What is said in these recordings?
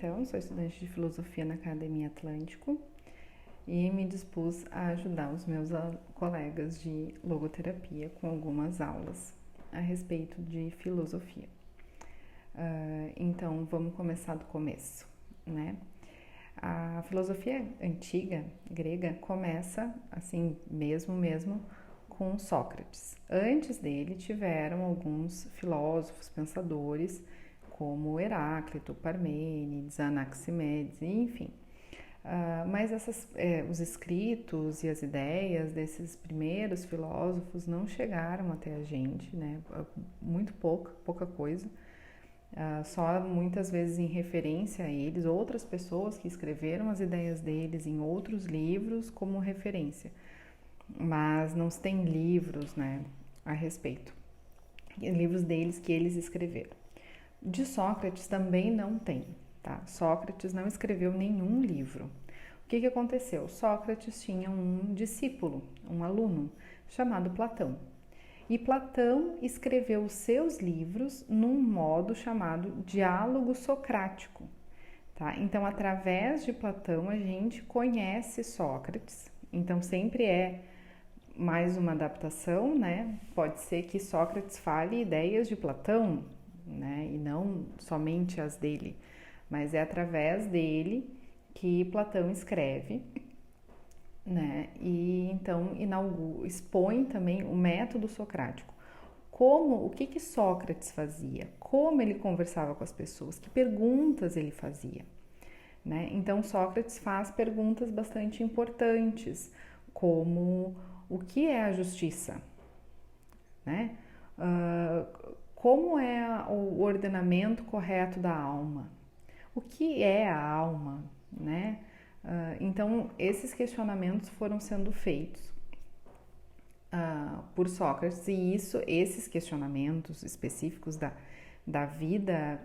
então, sou estudante de filosofia na Academia Atlântico e me dispus a ajudar os meus colegas de logoterapia com algumas aulas a respeito de filosofia. Então, vamos começar do começo, né? A filosofia antiga, grega, começa assim mesmo com Sócrates. Antes dele tiveram alguns filósofos, pensadores, como Heráclito, Parmênides, Anaximenes, enfim. Mas os escritos e as ideias desses primeiros filósofos não chegaram até a gente, né? Muito pouca coisa. Só muitas vezes em referência a eles, outras pessoas que escreveram as ideias deles em outros livros como referência. Mas não se tem livros, né, a respeito. Livros deles que eles escreveram. De Sócrates também não tem, tá? Sócrates não escreveu nenhum livro. O que aconteceu? Sócrates tinha um discípulo, um aluno, chamado Platão. E Platão escreveu os seus livros num modo chamado diálogo socrático, tá? Então, através de Platão, a gente conhece Sócrates. Então, sempre é mais uma adaptação, né? Pode ser que Sócrates fale ideias de Platão, né? E não somente as dele, mas é através dele que Platão escreve, né? E então expõe também o método socrático. O que Sócrates fazia? Como ele conversava com as pessoas? Que perguntas ele fazia? Né? Então Sócrates faz perguntas bastante importantes, como o que é a justiça? Né? Como é o ordenamento correto da alma? O que é a alma? Né? Então, esses questionamentos foram sendo feitos por Sócrates, e esses questionamentos específicos da vida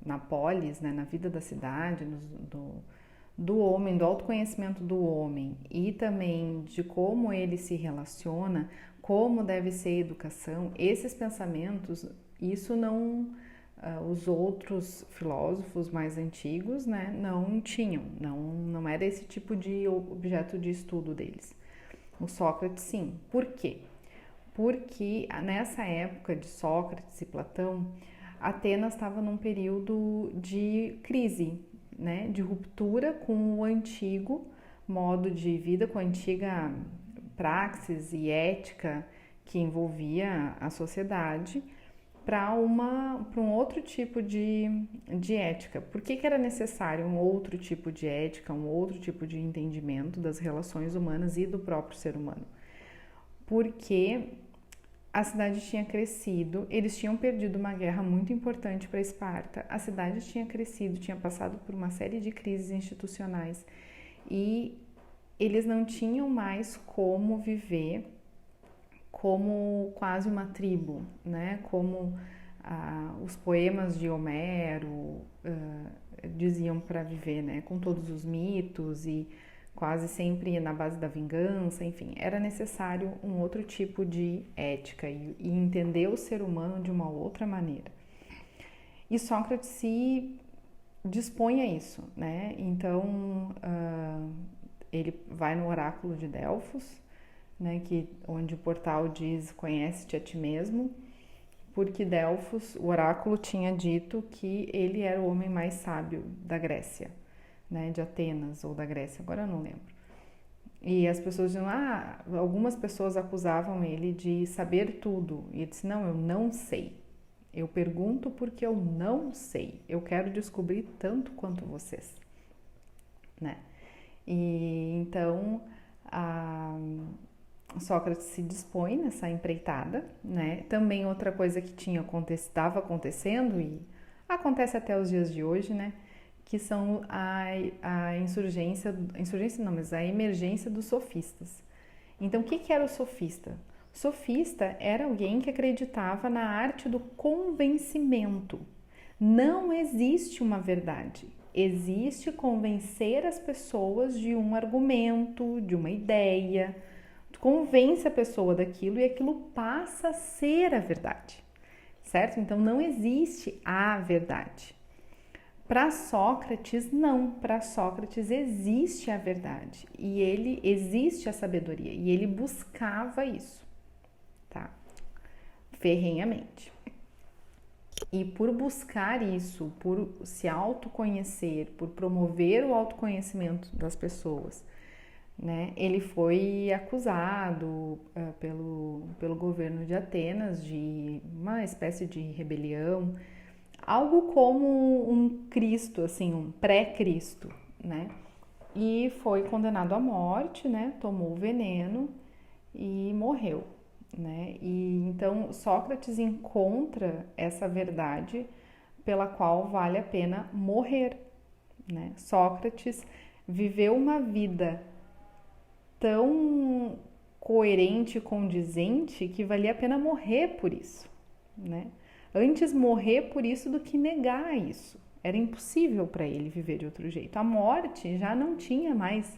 na polis, né, na vida da cidade, do homem, do autoconhecimento do homem, e também de como ele se relaciona, como deve ser a educação, esses pensamentos, isso não... os outros filósofos mais antigos, né, não tinham, não era esse tipo de objeto de estudo deles. O Sócrates, sim. Por quê? Porque nessa época de Sócrates e Platão, Atenas estava num período de crise, né, de ruptura com o antigo modo de vida, com a antiga praxis e ética que envolvia a sociedade, para um outro tipo de ética. Por que era necessário um outro tipo de ética, um outro tipo de entendimento das relações humanas e do próprio ser humano? Porque a cidade tinha crescido, eles tinham perdido uma guerra muito importante para Esparta, a cidade tinha crescido, tinha passado por uma série de crises institucionais e eles não tinham mais como viver como quase uma tribo, né? Como os poemas de Homero diziam para viver, né? Com todos os mitos e quase sempre na base da vingança, enfim, era necessário um outro tipo de ética e entender o ser humano de uma outra maneira. E Sócrates se dispõe a isso, né? Então, ele vai no oráculo de Delfos, né, onde o portal diz conhece-te a ti mesmo, porque Delfos, o oráculo, tinha dito que ele era o homem mais sábio da Grécia, né, de Atenas ou da Grécia, agora eu não lembro. E as pessoas diziam, algumas pessoas acusavam ele de saber tudo, e ele disse, não, eu não sei, eu pergunto porque eu não sei, eu quero descobrir tanto quanto vocês, né? E então Sócrates se dispõe nessa empreitada, né? Também outra coisa que estava acontecendo e acontece até os dias de hoje, né? Que são a emergência dos sofistas. Então, o que era o sofista? O sofista era alguém que acreditava na arte do convencimento. Não existe uma verdade. Existe convencer as pessoas de um argumento, de uma ideia. Tu convence a pessoa daquilo e aquilo passa a ser a verdade, certo? Então não existe a verdade. Para Sócrates, não. Para Sócrates existe a verdade e ele existe a sabedoria e ele buscava isso, tá? Ferrenhamente. E por buscar isso, por se autoconhecer, por promover o autoconhecimento das pessoas, né, ele foi acusado pelo governo de Atenas de uma espécie de rebelião, algo como um Cristo, assim, um pré-Cristo, né? E foi condenado à morte, né? Tomou o veneno e morreu, né? E então Sócrates encontra essa verdade pela qual vale a pena morrer, né? Sócrates viveu uma vida tão coerente e condizente que valia a pena morrer por isso, né? Antes morrer por isso do que negar isso. Era impossível para ele viver de outro jeito. A morte já não tinha mais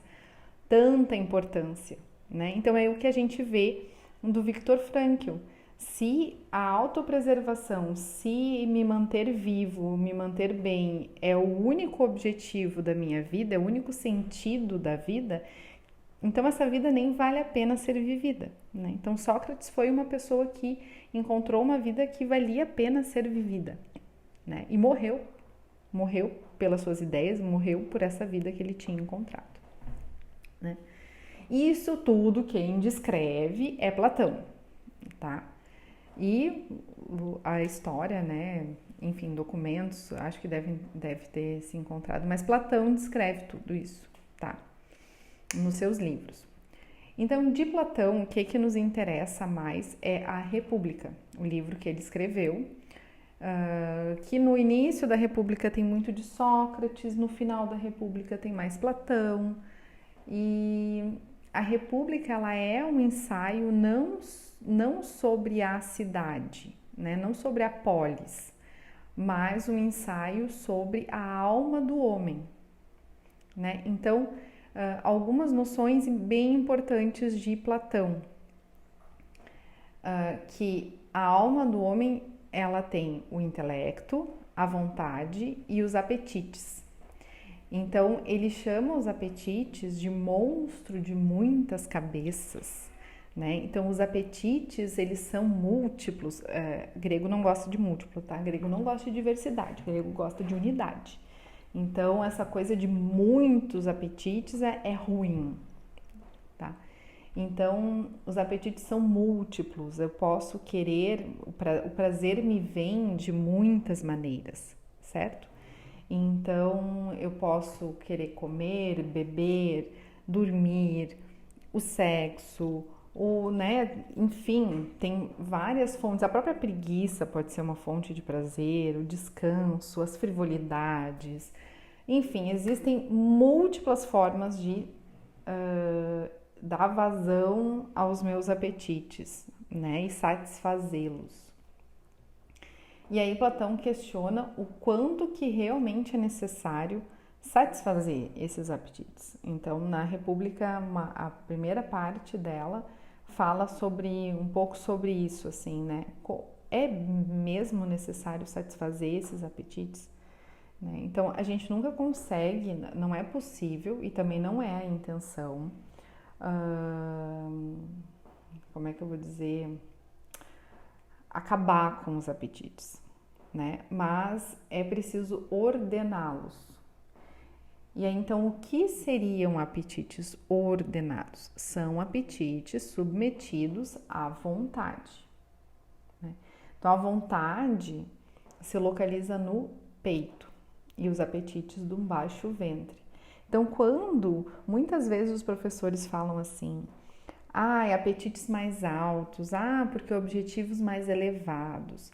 tanta importância, né? Então é o que a gente vê do Viktor Frankl. Se a autopreservação, se me manter vivo, me manter bem é o único objetivo da minha vida, é o único sentido da vida, então essa vida nem vale a pena ser vivida, né? Então Sócrates foi uma pessoa que encontrou uma vida que valia a pena ser vivida, né? E morreu pelas suas ideias, morreu por essa vida que ele tinha encontrado, né? Isso tudo quem descreve é Platão, tá? E a história, né? Enfim, documentos, acho que deve ter se encontrado, mas Platão descreve tudo isso, tá? Nos seus livros. Então, de Platão, o que nos interessa mais é a República, o livro que ele escreveu, que no início da República tem muito de Sócrates, no final da República tem mais Platão, e a República ela é um ensaio não sobre a cidade, né? Não sobre a polis, mas um ensaio sobre a alma do homem, né? Então, algumas noções bem importantes de Platão, que a alma do homem ela tem o intelecto, a vontade e os apetites. Então ele chama os apetites de monstro de muitas cabeças, né? Então os apetites eles são múltiplos. Grego não gosta de múltiplo, tá? Grego não gosta de diversidade, grego gosta de unidade. Então, essa coisa de muitos apetites é ruim, tá? Então, os apetites são múltiplos. Eu posso querer, o prazer me vem de muitas maneiras, certo? Então, eu posso querer comer, beber, dormir, o sexo, né? Enfim, tem várias fontes. A própria preguiça pode ser uma fonte de prazer, o descanso, as frivolidades. Enfim, existem múltiplas formas de dar vazão aos meus apetites, né? E satisfazê-los. E aí Platão questiona o quanto que realmente é necessário satisfazer esses apetites. Então, na República, a primeira parte dela fala um pouco sobre isso, assim, né? É mesmo necessário satisfazer esses apetites? Né? Então, a gente nunca consegue, não é possível e também não é a intenção, como é que eu vou dizer, acabar com os apetites, né? Mas é preciso ordená-los. E aí, então, o que seriam apetites ordenados? São apetites submetidos à vontade, né? Então, a vontade se localiza no peito e os apetites do baixo ventre. Então, quando muitas vezes os professores falam assim, apetites mais altos, porque objetivos mais elevados,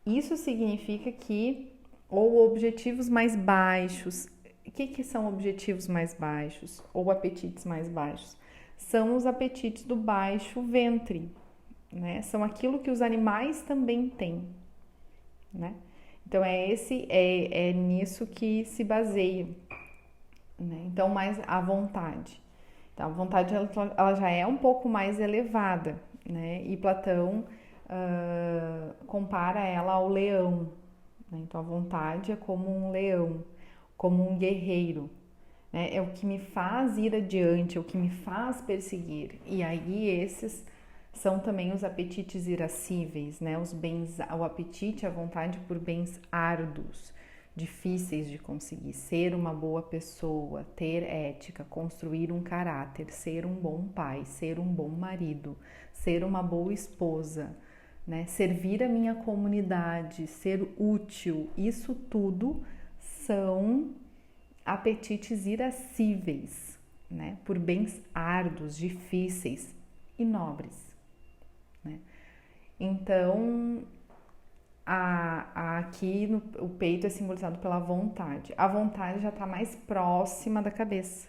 isso significa que, ou objetivos mais baixos. O que são objetivos mais baixos ou apetites mais baixos? São os apetites do baixo ventre, né? São aquilo que os animais também têm, né? Então é nisso que se baseia, né? Então mais a vontade. Então, a vontade ela já é um pouco mais elevada, né? E Platão compara ela ao leão, né? Então a vontade é como um leão. como um guerreiro, né? É o que me faz ir adiante, é o que me faz perseguir. E aí esses são também os apetites irascíveis, né? O apetite, a vontade por bens árduos, difíceis de conseguir, ser uma boa pessoa, ter ética, construir um caráter, ser um bom pai, ser um bom marido, ser uma boa esposa, né? Servir a minha comunidade, ser útil, isso tudo são apetites irascíveis, né? Por bens árduos, difíceis e nobres, né? Então, aqui o peito é simbolizado pela vontade. A vontade já está mais próxima da cabeça,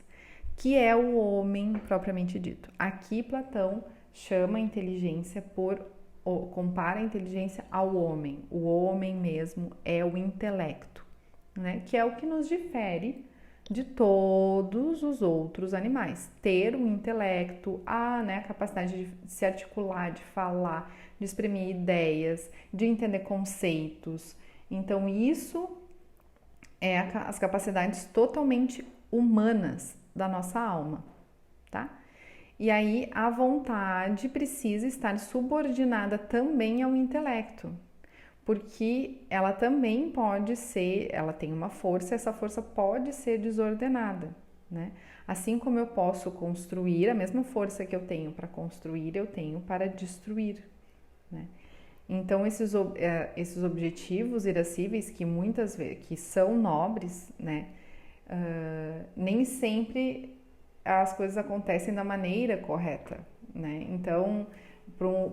que é o homem propriamente dito. Aqui Platão chama a inteligência compara a inteligência ao homem. O homem mesmo é o intelecto, né? Que é o que nos difere de todos os outros animais. Ter um intelecto, né, a capacidade de se articular, de falar, de exprimir ideias, de entender conceitos. Então, isso é as capacidades totalmente humanas da nossa alma, tá? E aí, a vontade precisa estar subordinada também ao intelecto, porque ela também pode ser, ela tem uma força, essa força pode ser desordenada, né? Assim como eu posso construir, a mesma força que eu tenho para construir, eu tenho para destruir, né? Então, esses objetivos irascíveis, que muitas vezes, que são nobres, né? Nem sempre as coisas acontecem da maneira correta, né? Então,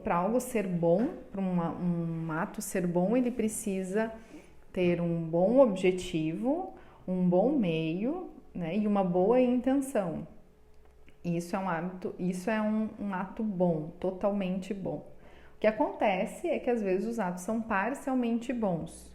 para algo ser bom, para um ato ser bom, ele precisa ter um bom objetivo, um bom meio, né, e uma boa intenção. Isso é um ato bom, totalmente bom. O que acontece é que às vezes os atos são parcialmente bons.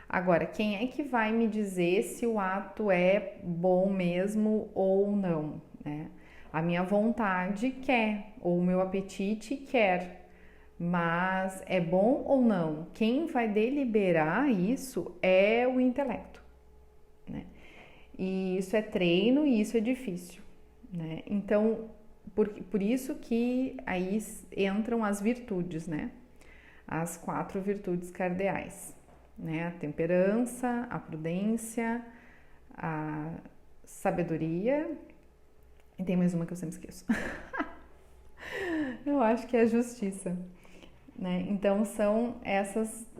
Agora, quem é que vai me dizer se o ato é bom mesmo ou não, né? A minha vontade quer, ou o meu apetite quer, mas é bom ou não? Quem vai deliberar isso é o intelecto, né? E isso é treino e isso é difícil, né? Então, por isso que aí entram as virtudes, né? As 4 virtudes cardeais, né? A temperança, a prudência, a sabedoria, e tem mais uma que eu sempre esqueço. Eu acho que é a justiça, né? Então são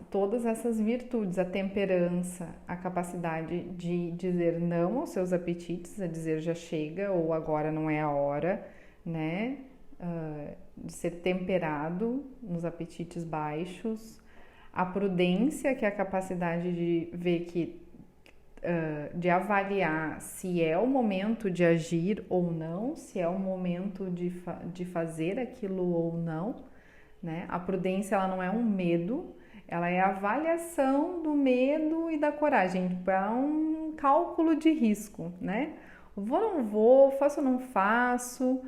todas essas virtudes, a temperança, a capacidade de dizer não aos seus apetites, a dizer já chega ou agora não é a hora, né? De ser temperado nos apetites baixos, a prudência, que é a capacidade de ver de avaliar se é o momento de agir ou não, se é o momento de fazer aquilo ou não, né? A prudência, ela não é um medo, ela é a avaliação do medo e da coragem, tipo, é um cálculo de risco, né? Vou ou não vou, faço ou não faço,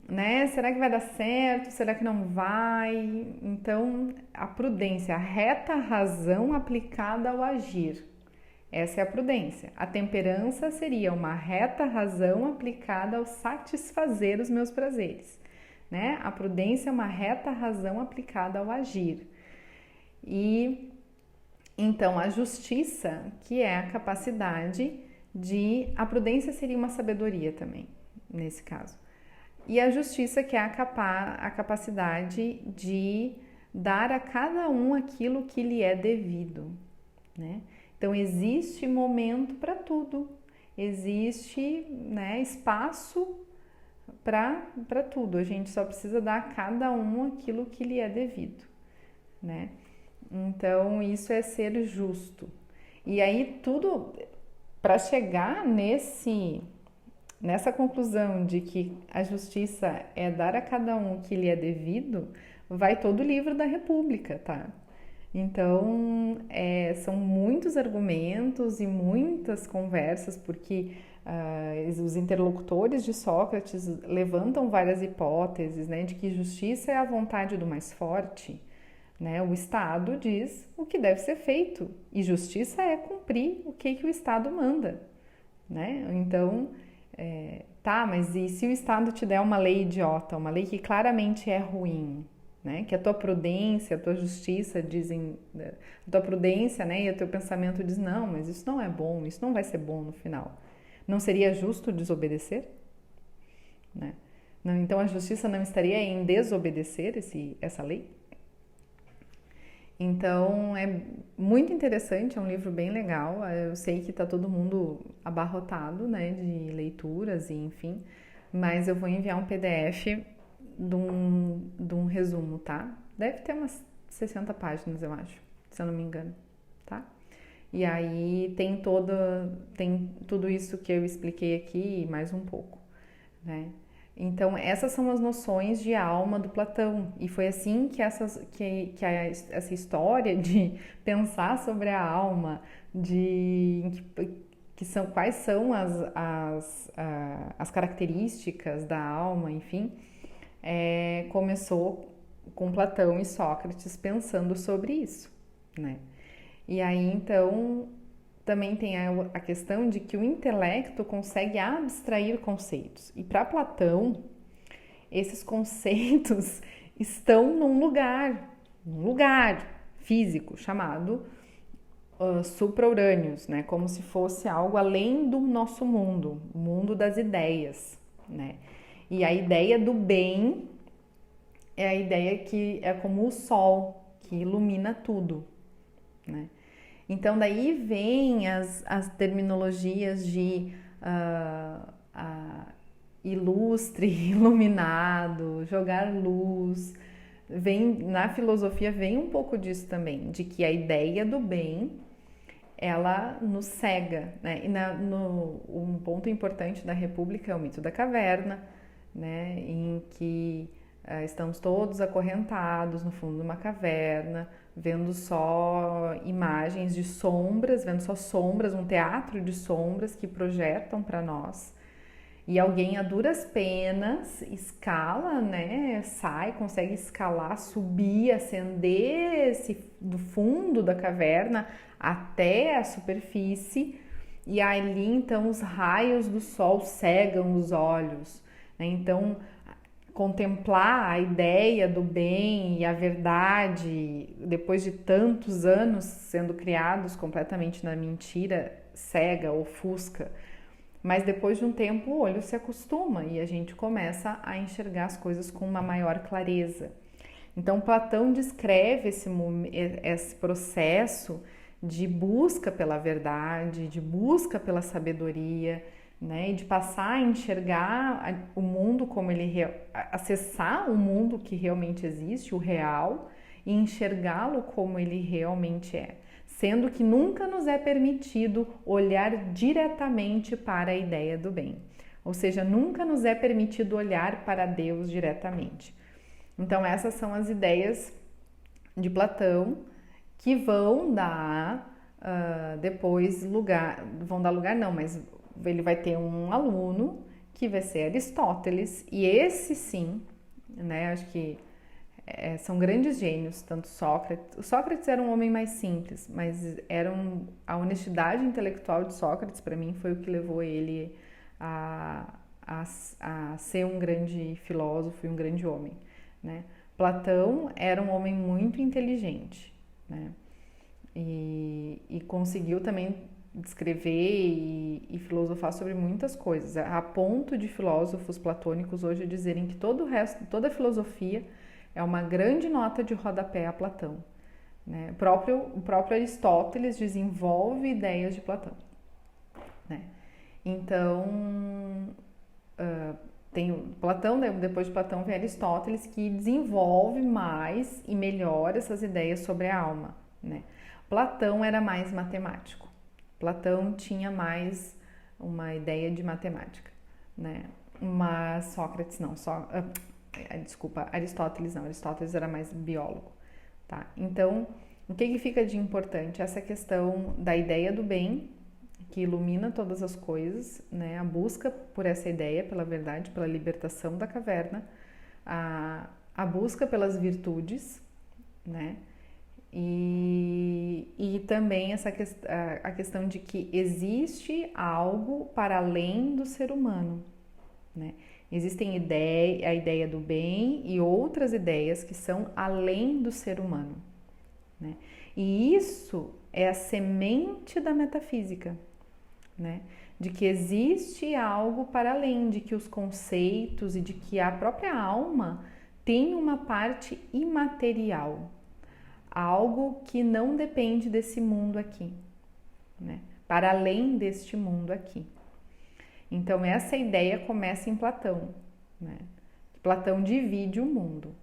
né? Será que vai dar certo? Será que não vai? Então, a prudência, a reta razão aplicada ao agir. Essa é a prudência. A temperança seria uma reta razão aplicada ao satisfazer os meus prazeres, né? A prudência é uma reta razão aplicada ao agir. E então a justiça, que é a capacidade a prudência seria uma sabedoria também, nesse caso. E a justiça, que é a capacidade de dar a cada um aquilo que lhe é devido, né? Então, existe momento para tudo, existe, né, espaço para tudo. A gente só precisa dar a cada um aquilo que lhe é devido, né? Então, isso é ser justo. E aí, tudo para chegar nessa conclusão de que a justiça é dar a cada um o que lhe é devido, vai todo o livro da República, tá? Então, são muitos argumentos e muitas conversas, porque os interlocutores de Sócrates levantam várias hipóteses, né, de que justiça é a vontade do mais forte, né? O Estado diz o que deve ser feito e justiça é cumprir o que o Estado manda, né? Então, tá, mas e se o Estado te der uma lei idiota, uma lei que claramente é ruim, né? Que a tua prudência, a tua justiça dizem, a tua prudência, né? E o teu pensamento diz, não, mas isso não é bom, isso não vai ser bom no final. Não seria justo desobedecer? Né? Não, então a justiça não estaria em desobedecer essa lei? Então é muito interessante, é um livro bem legal. Eu sei que está todo mundo abarrotado, né, de leituras e enfim, mas eu vou enviar um PDF de um resumo, tá? Deve ter umas 60 páginas, eu acho, se eu não me engano, tá? E aí tem tudo isso que eu expliquei aqui e mais um pouco, né? Então, essas são as noções de alma do Platão. E foi assim que essa história de pensar sobre a alma, quais são as características da alma, enfim, começou com Platão e Sócrates pensando sobre isso, né? E aí, então, também tem a questão de que o intelecto consegue abstrair conceitos. E para Platão, esses conceitos estão num lugar físico chamado supra-urâneos, né? Como se fosse algo além do nosso mundo, o mundo das ideias, né? E a ideia do bem é a ideia que é como o sol, que ilumina tudo, né? Então, daí vem as terminologias de ilustre, iluminado, jogar luz. Na filosofia vem um pouco disso também, de que a ideia do bem, ela nos cega, né? E um ponto importante da República é o mito da caverna, né? Em que estamos todos acorrentados no fundo de uma caverna, vendo só imagens de sombras, vendo só sombras, um teatro de sombras que projetam para nós. E alguém a duras penas escala, né? Consegue escalar, subir, ascender do fundo da caverna até a superfície. E ali então os raios do sol cegam os olhos, né? Então contemplar a ideia do bem e a verdade, depois de tantos anos sendo criados completamente na mentira, cega, ofusca. Mas depois de um tempo o olho se acostuma e a gente começa a enxergar as coisas com uma maior clareza. Então Platão descreve esse processo de busca pela verdade, de busca pela sabedoria, né? E de passar a enxergar o mundo como acessar o mundo que realmente existe, o real, e enxergá-lo como ele realmente é. Sendo que nunca nos é permitido olhar diretamente para a ideia do bem. Ou seja, nunca nos é permitido olhar para Deus diretamente. Então essas são as ideias de Platão que vão dar depois lugar, mas ele vai ter um aluno que vai ser Aristóteles, e esse sim, né, acho que são grandes gênios, tanto Sócrates. O Sócrates era um homem mais simples, mas a honestidade intelectual de Sócrates, para mim, foi o que levou ele a ser um grande filósofo e um grande homem, né? Platão era um homem muito inteligente, né? E conseguiu também descrever e filosofar sobre muitas coisas, a ponto de filósofos platônicos hoje dizerem que toda a filosofia é uma grande nota de rodapé a Platão, né? O próprio Aristóteles desenvolve ideias de Platão, né? Então, tem Platão, depois de Platão vem Aristóteles, que desenvolve mais e melhora essas ideias sobre a alma, né? Platão era mais matemático. Platão tinha mais uma ideia de matemática, né? Mas Sócrates não, Aristóteles não, Aristóteles era mais biólogo, tá? Então, o que fica de importante? Essa questão da ideia do bem, que ilumina todas as coisas, né? A busca por essa ideia, pela verdade, pela libertação da caverna, a busca pelas virtudes, né? E também a questão de que existe algo para além do ser humano, né? Existem a ideia do bem e outras ideias que são além do ser humano, né? E isso é a semente da metafísica, né? De que existe algo para além, de que os conceitos e de que a própria alma tem uma parte imaterial, algo que não depende desse mundo aqui, né? Para além deste mundo aqui. Então essa ideia começa em Platão, né? Platão divide o mundo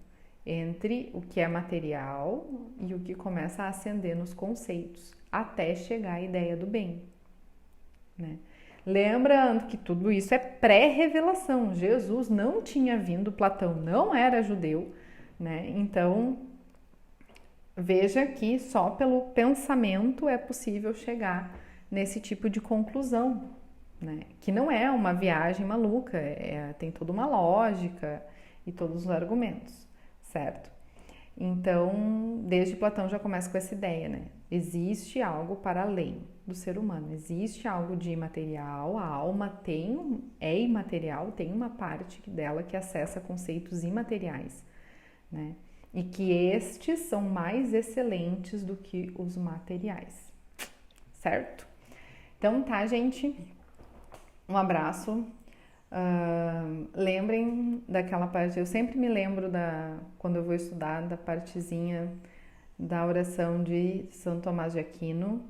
entre o que é material e o que começa a ascender nos conceitos, até chegar à ideia do bem, né? Lembrando que tudo isso é pré-revelação. Jesus não tinha vindo, Platão não era judeu, né? Então veja que só pelo pensamento é possível chegar nesse tipo de conclusão, né? Que não é uma viagem maluca, tem toda uma lógica e todos os argumentos, certo? Então, desde Platão já começa com essa ideia, né? Existe algo para além do ser humano, existe algo de imaterial, a alma é imaterial, tem uma parte dela que acessa conceitos imateriais, né? E que estes são mais excelentes do que os materiais, certo? Então tá, gente, um abraço. Lembrem daquela parte, eu sempre me lembro quando eu vou estudar, da partezinha da oração de São Tomás de Aquino,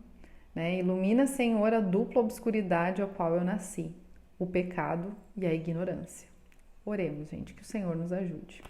né? Ilumina, Senhor, a dupla obscuridade a qual eu nasci, o pecado e a ignorância. Oremos, gente, que o Senhor nos ajude.